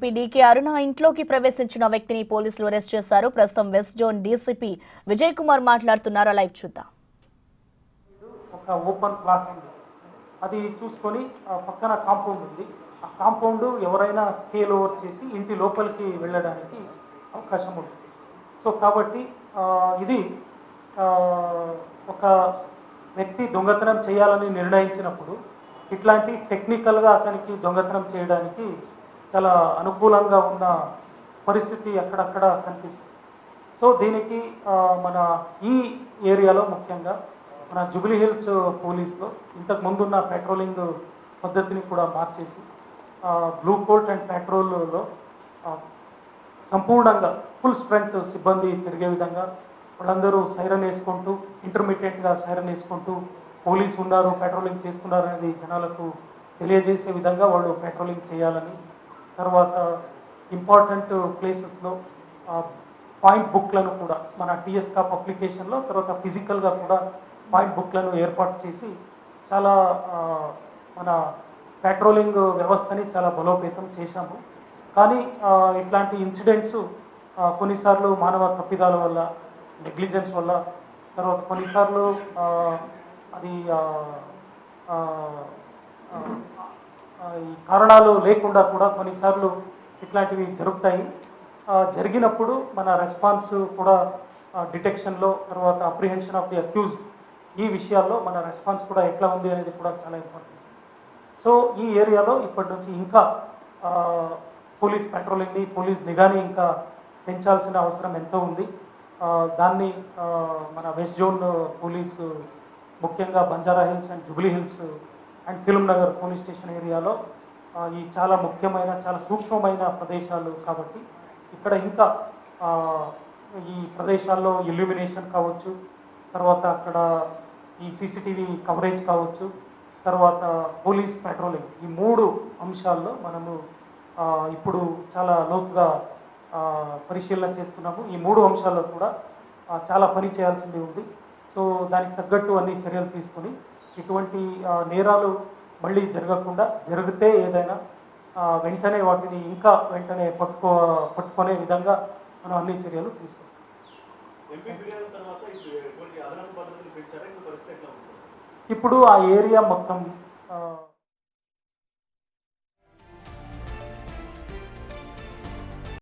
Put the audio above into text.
DK అరుణ ఇంట్లోకి ప్రవేశించిన వ్యక్తిని పోలీసులు అరెస్ట్ చేశారు. ప్రస్తుతం west zone DCP Vijay Kumar మాట్లాడుతున్నారు. లైవ్ చూద్దాం. ఒక ఓపెన్ ప్లాట్ ఉంది, అది చూసుకొని పక్కన కాంపౌండ్ ఉంది. ఆ కాంపౌండ్ ఎవరైనా స్కేల్ ఓవర్ చేసి ఇంటి లోపలికి వెళ్ళడానికి అవకాశం ఉంటుంది. సో కాబట్టి ఇది ఒక వ్యక్తి దొంగతనం చేయాలని నిర్ణయించినప్పుడు ఇట్లాంటి టెక్నికల్గా అతనికి దొంగతనం చేయడానికి చాలా అనుకూలంగా ఉన్న పరిస్థితి అక్కడక్కడ కనిపిస్తుంది. సో దీనికి మన ఈ ఏరియాలో ముఖ్యంగా మన జూబ్లీ హిల్స్ పోలీస్లో ఇంతకు ముందున్న పెట్రోలింగ్ పద్ధతిని కూడా మార్చేసి బ్లూ కోట్ అండ్ పెట్రోల్లో సంపూర్ణంగా ఫుల్ స్ట్రెంగ్త్ సిబ్బంది తిరిగే విధంగా వాళ్ళందరూ సైరన్ వేసుకుంటూ ఇంటర్మీడియట్గా సైరన్ వేసుకుంటూ పోలీసు ఉన్నారు, పెట్రోలింగ్ చేస్తున్నారు అనేది జనాలకు తెలియజేసే విధంగా వాళ్ళు పెట్రోలింగ్ చేయాలని, తర్వాత ఇంపార్టెంట్ ప్లేసెస్లో పాయింట్ బుక్లను కూడా మన టీఎస్ కాప్ అప్లికేషన్లో తర్వాత ఫిజికల్గా కూడా పాయింట్ బుక్లను ఏర్పాటు చేసి చాలా మన పెట్రోలింగ్ వ్యవస్థని చాలా బలోపేతం చేశాము. కానీ ఇట్లాంటి ఇన్సిడెంట్స్ కొన్నిసార్లు మానవ తప్పిదాల వల్ల, నెగ్లిజెన్స్ వల్ల, తర్వాత కొన్నిసార్లు అది ఈ కారణాలు లేకుండా కూడా కొన్నిసార్లు ఇట్లాంటివి జరుగుతాయి. జరిగినప్పుడు మన రెస్పాన్స్ కూడా డిటెక్షన్లో, తర్వాత అప్రిహెన్షన్ ఆఫ్ ది అక్యూజ్, ఈ విషయాల్లో మన రెస్పాన్స్ కూడా ఎట్లా ఉంది అనేది కూడా చాలా ఇంపార్టెంట్. సో ఈ ఏరియాలో ఇప్పటి నుంచి ఇంకా పోలీస్ పెట్రోలింగ్ని, పోలీస్ నిఘాని ఇంకా పెంచాల్సిన అవసరం ఎంతో ఉంది. దాన్ని మన వెస్ట్ జోన్ పోలీసు ముఖ్యంగా Banjara hills and Jubilee hills and film Nagar police station ఏరియాలో ఈ చాలా ముఖ్యమైన, చాలా సూక్ష్మమైన ప్రదేశాలు కాబట్టి ఇక్కడ ఇంకా ఈ ప్రదేశాల్లో ఇల్యూమినేషన్ కావచ్చు, తర్వాత అక్కడ ఈ సీసీటీవీ కవరేజ్ కావచ్చు, తర్వాత పోలీస్ పెట్రోలింగ్, ఈ మూడు అంశాల్లో మనము ఇప్పుడు చాలా లోతుగా పరిశీలన చేస్తున్నాము. ఈ మూడు అంశాల్లో కూడా చాలా పని చేయాల్సింది ఉంది. సో దానికి తగ్గట్టు అన్ని చర్యలు తీసుకొని ఇటువంటి నేరాలు మళ్ళీ జరగకుండా, జరిగితే ఏదైనా వెంటనే వాటిని ఇంకా వెంటనే పట్టుకునే విధంగా మనం అన్ని చర్యలు తీసుకుంటాం. ఇప్పుడు ఆ ఏరియా మొత్తం